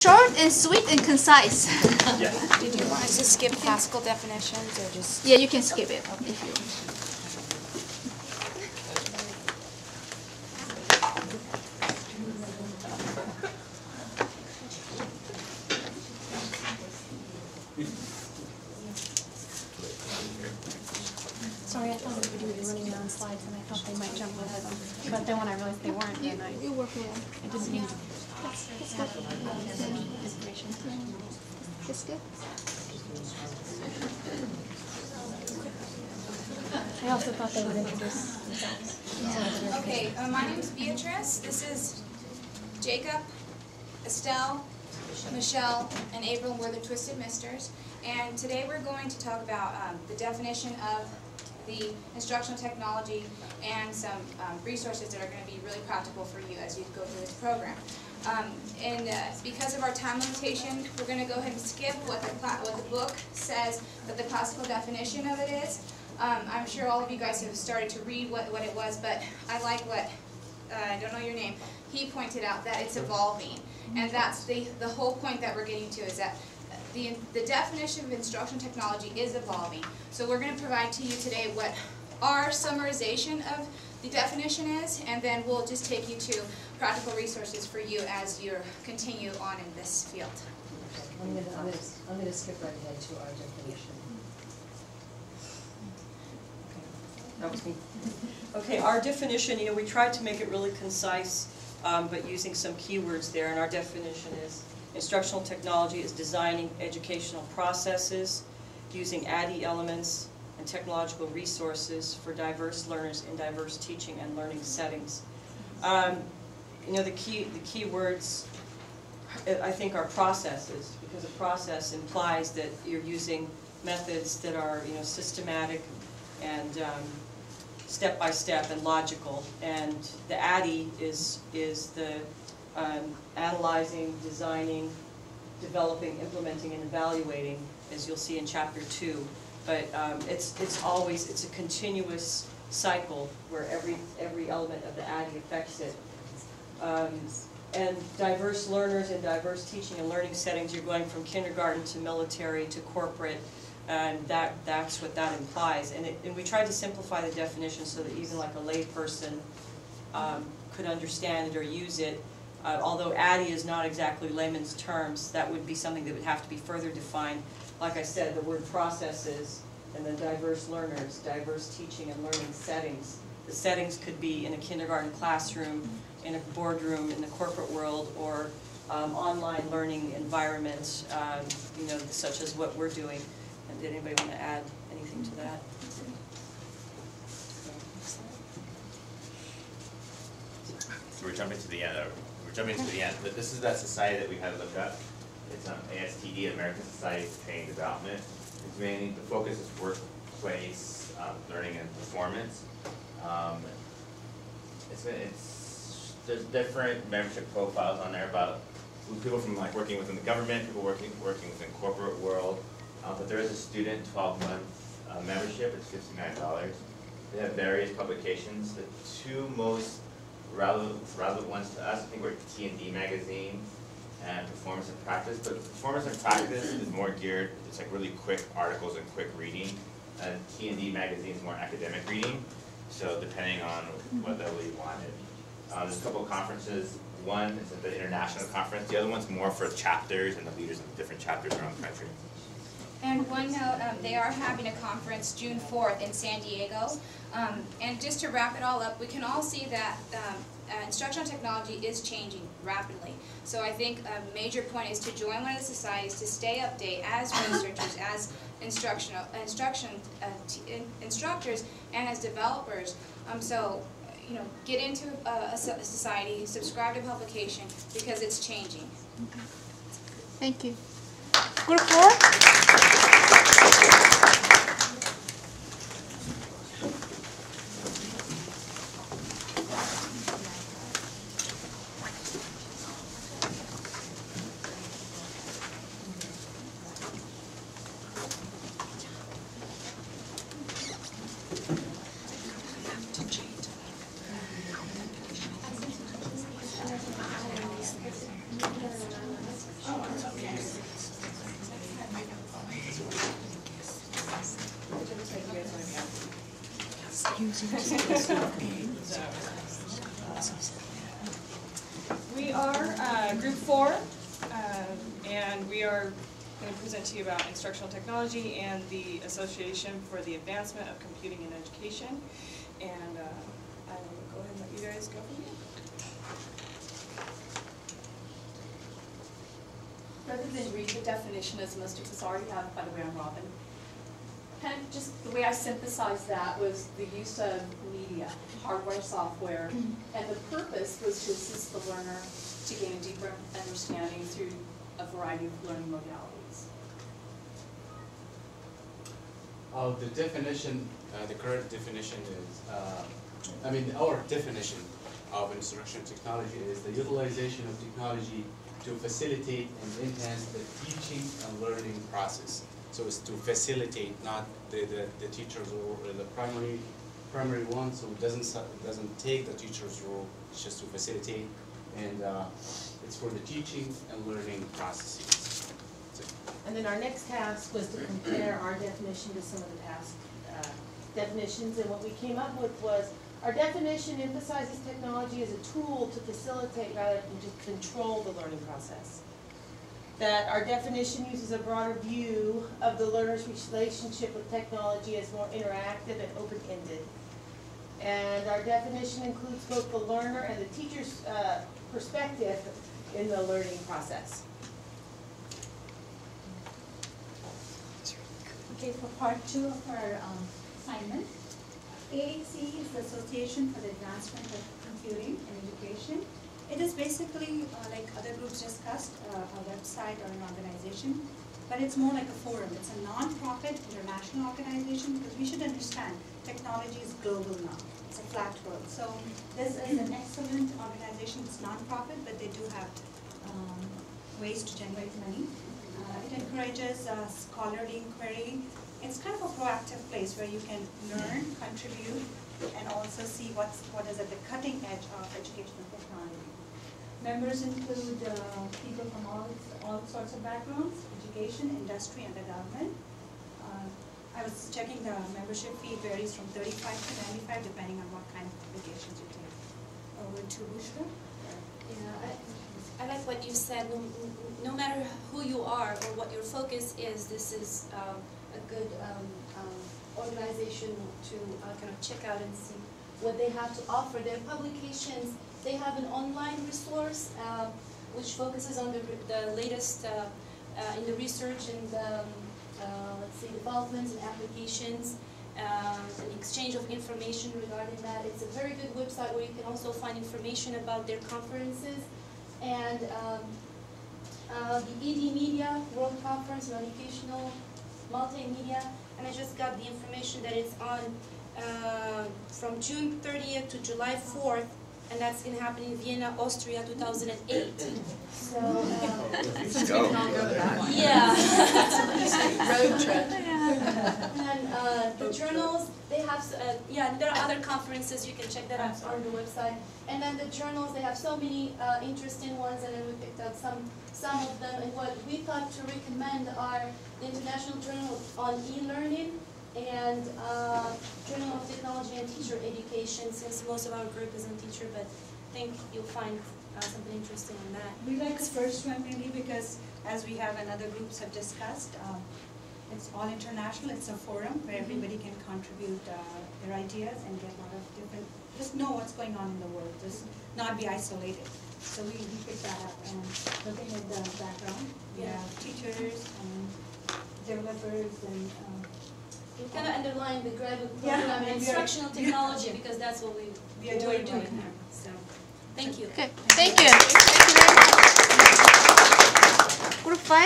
Short and sweet and concise. Yes. Did you want us to skip classical definitions or just? Yeah, you can skip it if you want. Sorry, I thought we would be running down slides and I thought they might jump over them. But then when I realized they weren't, then I You work well. didn't need Information. It's good. I also thought they would introduce themselves. Okay, my name is Beatrice. This is Jacob, Estelle, Michelle, and April. We're the Twisted Misters. And today we're going to talk about the definition of the instructional technology and some resources that are going to be really practical for you as you go through this program. Because of our time limitation, we're going to go ahead and skip what the book says that the classical definition of it is. I'm sure all of you guys have started to read what it was, but I like what, I don't know your name, he pointed out that it's evolving. And that's the whole point that we're getting to, is that the definition of instructional technology is evolving. So we're going to provide to you today what our summarization of the definition is, and then we'll just take you to practical resources for you as you continue on in this field. I'm going to skip right ahead to our definition. Okay. That was me. Okay, our definition, we tried to make it really concise, but using some keywords there, and our definition is: instructional technology is designing educational processes using ADDIE elements and technological resources for diverse learners in diverse teaching and learning settings. The key words, I think, are processes, because a process implies that you're using methods that are systematic and step-by-step and logical. And the ADDIE is the analyzing, designing, developing, implementing, and evaluating, as you'll see in Chapter 2. But it's a continuous cycle where every element of the ADDIE affects it. And diverse learners in diverse teaching and learning settings, you're going from kindergarten to military to corporate, and that's what that implies. And we tried to simplify the definition so that even like a lay person could understand it or use it. Although ADDIE is not exactly layman's terms, that would be something that would have to be further defined. Like I said, the word processes, and then diverse learners, diverse teaching and learning settings. The settings could be in a kindergarten classroom, in a boardroom, in the corporate world, or online learning environments, such as what we're doing. And did anybody want to add anything to that? So we're jumping to the end. But this is that society that we had to look up. It's ASTD, American Society for Training and Development. It's mainly, the focus is workplace learning and performance. There's different membership profiles on there about people from working within the government, people working within corporate world. But there is a student 12-month membership. It's $59. They have various publications. The two most relevant ones to us, I think, were T&D magazine and Performance and Practice. But Performance and Practice is more geared, it's like really quick articles and quick reading. And T&D magazine is more academic reading. So depending on what level you wanted. There's a couple of conferences. One is at the International Conference. The other one's more for chapters and the leaders of the different chapters around the country. And one note, they are having a conference June 4th in San Diego. And just to wrap it all up, we can all see that instructional technology is changing rapidly. So I think a major point is to join one of the societies, to stay updated as researchers, as instructors, and as developers. Get into a society, subscribe to publication, because it's changing. Thank you. Group 4? We are Group 4, and we are going to present to you about instructional technology and the Association for the Advancement of Computing in Education. And I will go ahead and let you guys go from here. Rather than read the definition as most of us already have by the round robin, kind of just the way I synthesized that was the use of media, hardware, software, and the purpose was to assist the learner to gain a deeper understanding through a variety of learning modalities. The definition, the current definition is, our definition of instructional technology is the utilization of technology to facilitate and enhance the teaching and learning process. So it's to facilitate, not the teacher's role, or the primary one. So it doesn't take the teacher's role. It's just to facilitate, and it's for the teaching and learning processes. And then our next task was to compare our definition to some of the past definitions, and what we came up with was our definition emphasizes technology as a tool to facilitate rather than to control the learning process. That our definition uses a broader view of the learner's relationship with technology as more interactive and open-ended. And our definition includes both the learner and the teacher's perspective in the learning process. Okay, for part 2 of our assignment, AAC is the Association for the Advancement of Computing in Education. It is basically, like other groups discussed, a website or an organization, but it's more like a forum. It's a non-profit international organization, because we should understand technology is global now. It's a flat world. So this is an excellent organization. It's non-profit, but they do have ways to generate money. It encourages scholarly inquiry. It's kind of a proactive place where you can learn, contribute, and also see what is at the cutting edge of educational technology. Members include people from all sorts of backgrounds, education, industry, and the government. I was checking the membership fee varies from $35 to $95 depending on what kind of applications you take. Over to Bushra. Yeah, I like what you said. No matter who you are or what your focus is, this is a good organization to kind of check out and see what they have to offer. Their publications, they have an online resource which focuses on the latest in the research and let's say developments and applications, an exchange of information regarding that. It's a very good website where you can also find information about their conferences and the ED Media World Conference on Educational Multimedia. And I just got the information that it's on from June 30th to July 4th, and that's going to happen in Vienna, Austria, 2008. So, yeah. Road trip. And the journals, they have, there are other conferences, you can check that out on the website. And then the journals, they have so many interesting ones, and then we picked out some of them. And what we thought to recommend are the International Journal on E-Learning and Journal of Technology and Teacher Education, since most of our group isn't teacher, but I think you'll find something interesting in that. We like the first one mainly because, as we have and other groups have discussed, it's all international. It's a forum where everybody can contribute their ideas and get a lot of different, just know what's going on in the world, just not be isolated. So we picked that up, and looking at the background, we have teachers and developers and we kind of underline the graduate program in instructional technology because that's what we're doing here. So, thank you. Okay, thank you. Thank you very much. Group 5.